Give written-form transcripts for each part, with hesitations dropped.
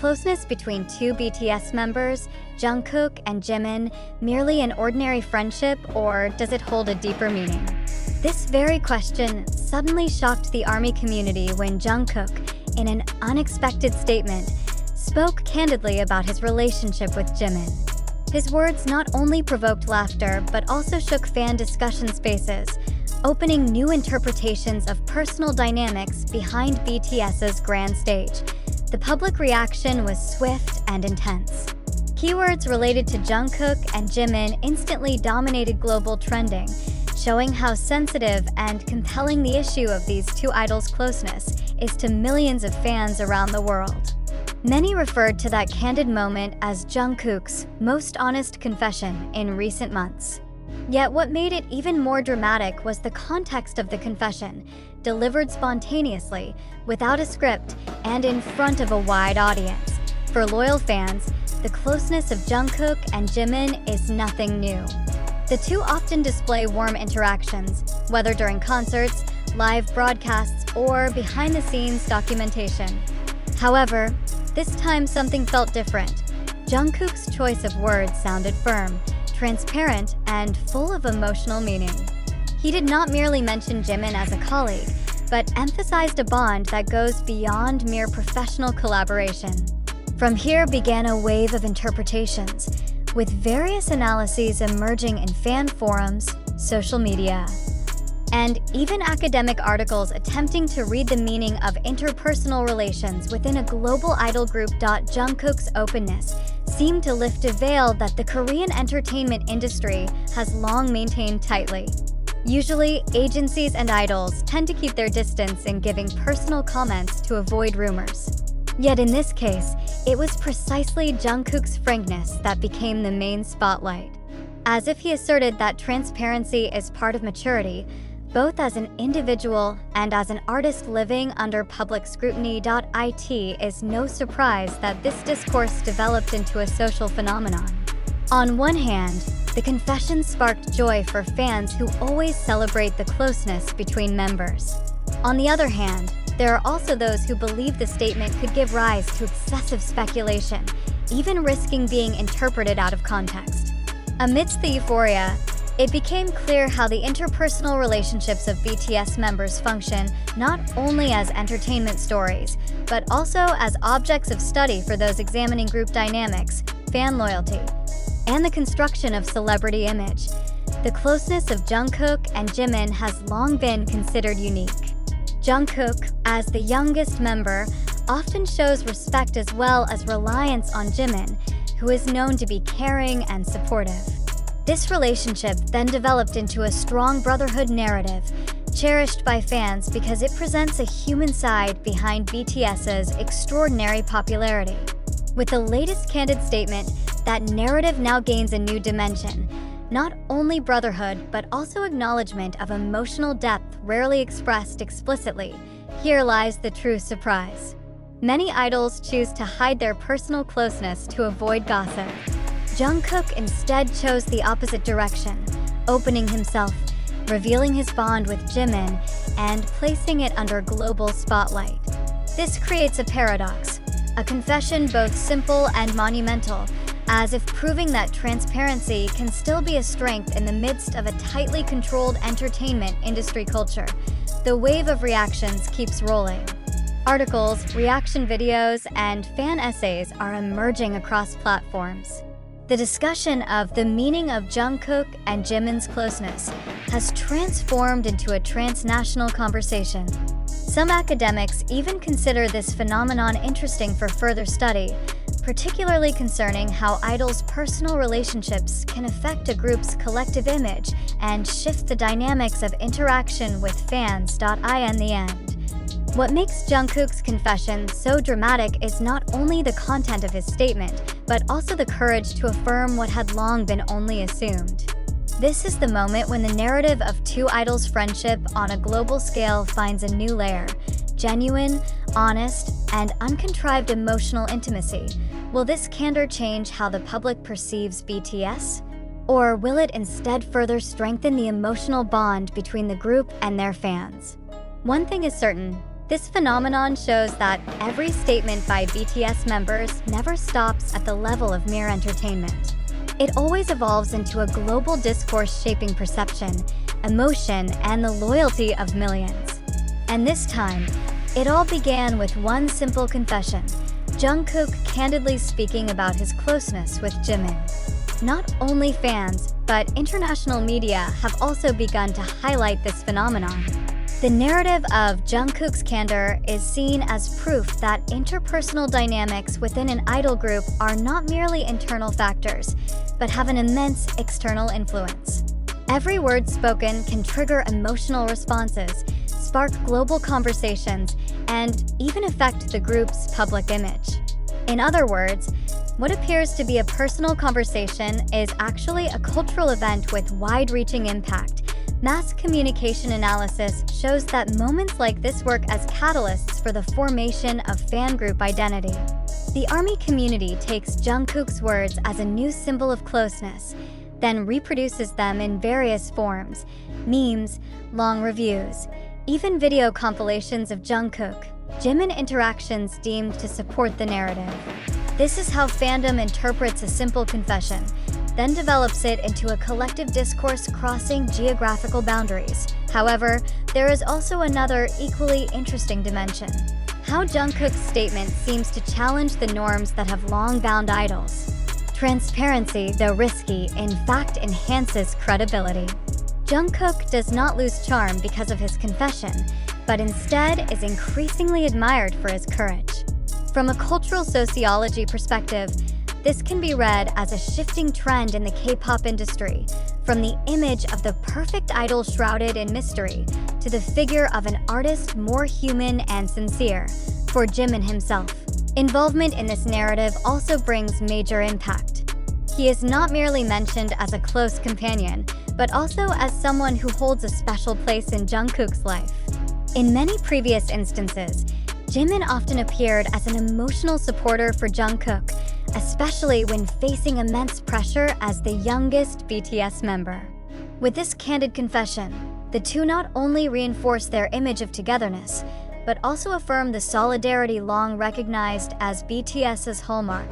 closeness between two BTS members, Jungkook and Jimin, merely an ordinary friendship, or does it hold a deeper meaning? This very question suddenly shocked the ARMY community when Jungkook, in an unexpected statement, spoke candidly about his relationship with Jimin. His words not only provoked laughter but also shook fan discussion spaces, opening new interpretations of personal dynamics behind BTS's grand stage. The public reaction was swift and intense. Keywords related to Jungkook and Jimin instantly dominated global trending, showing how sensitive and compelling the issue of these two idols' closeness is to millions of fans around the world. Many referred to that candid moment as Jungkook's most honest confession in recent months. Yet what made it even more dramatic was the context of the confession, delivered spontaneously, without a script, and in front of a wide audience. For loyal fans, the closeness of Jungkook and Jimin is nothing new. The two often display warm interactions, whether during concerts, live broadcasts, or behind-the-scenes documentation. However, this time something felt different. Jungkook's choice of words sounded firm, transparent, and full of emotional meaning. He did not merely mention Jimin as a colleague, but emphasized a bond that goes beyond mere professional collaboration. From here began a wave of interpretations, with various analyses emerging in fan forums, social media, and even academic articles attempting to read the meaning of interpersonal relations within a global idol group. Jungkook's openness seemed to lift a veil that the Korean entertainment industry has long maintained tightly. Usually, agencies and idols tend to keep their distance in giving personal comments to avoid rumors. Yet in this case, it was precisely Jungkook's frankness that became the main spotlight. As if he asserted that transparency is part of maturity, both as an individual and as an artist living under public scrutiny. It is no surprise that this discourse developed into a social phenomenon. On one hand, the confession sparked joy for fans who always celebrate the closeness between members. On the other hand, there are also those who believe the statement could give rise to excessive speculation, even risking being interpreted out of context. Amidst the euphoria, it became clear how the interpersonal relationships of BTS members function not only as entertainment stories, but also as objects of study for those examining group dynamics, fan loyalty, and the construction of celebrity image. The closeness of Jungkook and Jimin has long been considered unique. Jungkook, as the youngest member, often shows respect as well as reliance on Jimin, who is known to be caring and supportive. This relationship then developed into a strong brotherhood narrative, cherished by fans because it presents a human side behind BTS's extraordinary popularity. With the latest candid statement, that narrative now gains a new dimension. Not only brotherhood, but also acknowledgement of emotional depth rarely expressed explicitly. Here lies the true surprise. Many idols choose to hide their personal closeness to avoid gossip. Jungkook instead chose the opposite direction, opening himself, revealing his bond with Jimin, and placing it under global spotlight. This creates a paradox, a confession both simple and monumental, as if proving that transparency can still be a strength in the midst of a tightly controlled entertainment industry culture. The wave of reactions keeps rolling. Articles, reaction videos, and fan essays are emerging across platforms. The discussion of the meaning of Jungkook and Jimin's closeness has transformed into a transnational conversation. Some academics even consider this phenomenon interesting for further study, particularly concerning how idols' personal relationships can affect a group's collective image and shift the dynamics of interaction with fans. In the end, what makes Jungkook's confession so dramatic is not only the content of his statement, but also the courage to affirm what had long been only assumed. This is the moment when the narrative of two idols' friendship on a global scale finds a new layer: genuine, honest, and uncontrived emotional intimacy. Will this candor change how the public perceives BTS? Or will it instead further strengthen the emotional bond between the group and their fans? One thing is certain: This phenomenon shows that every statement by BTS members never stops at the level of mere entertainment. It always evolves into a global discourse shaping perception, emotion, and the loyalty of millions. And this time, it all began with one simple confession: Jungkook candidly speaking about his closeness with Jimin. Not only fans, but international media have also begun to highlight this phenomenon. The narrative of Jungkook's candor is seen as proof that interpersonal dynamics within an idol group are not merely internal factors, but have an immense external influence. Every word spoken can trigger emotional responses, spark global conversations, and even affect the group's public image. In other words, what appears to be a personal conversation is actually a cultural event with wide-reaching impact. Mass communication analysis shows that moments like this work as catalysts for the formation of fan group identity. The ARMY community takes Jungkook's words as a new symbol of closeness, then reproduces them in various forms: memes, long reviews, even video compilations of Jungkook, Jimin interactions deemed to support the narrative. This is how fandom interprets a simple confession, then develops it into a collective discourse crossing geographical boundaries. However, there is also another equally interesting dimension: how Jungkook's statement seems to challenge the norms that have long bound idols. Transparency, though risky, in fact enhances credibility. Jungkook does not lose charm because of his confession, but instead is increasingly admired for his courage. From a cultural sociology perspective, this can be read as a shifting trend in the K-pop industry, from the image of the perfect idol shrouded in mystery to the figure of an artist more human and sincere, for Jimin himself. Involvement in this narrative also brings major impact. He is not merely mentioned as a close companion, but also as someone who holds a special place in Jungkook's life. In many previous instances, Jimin often appeared as an emotional supporter for Jungkook, especially when facing immense pressure as the youngest BTS member. With this candid confession, the two not only reinforce their image of togetherness, but also affirm the solidarity long recognized as BTS's hallmark.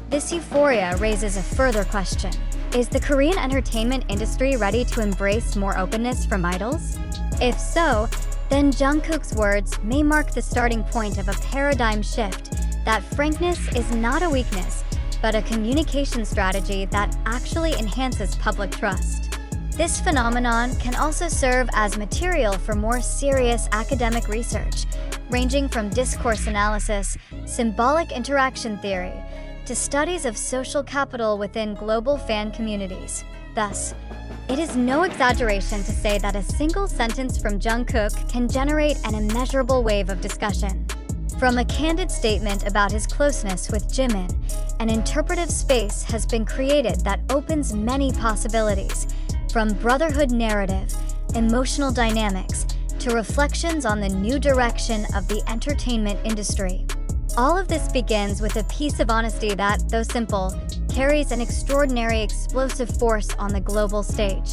This euphoria raises a further question: is the Korean entertainment industry ready to embrace more openness from idols? If so, then Jungkook's words may mark the starting point of a paradigm shift, that frankness is not a weakness, but a communication strategy that actually enhances public trust. This phenomenon can also serve as material for more serious academic research, ranging from discourse analysis, symbolic interaction theory, to studies of social capital within global fan communities. Thus, it is no exaggeration to say that a single sentence from Jungkook can generate an immeasurable wave of discussion. From a candid statement about his closeness with Jimin, an interpretive space has been created that opens many possibilities, from brotherhood narrative, emotional dynamics, to reflections on the new direction of the entertainment industry. All of this begins with a piece of honesty that, though simple, carries an extraordinary explosive force on the global stage.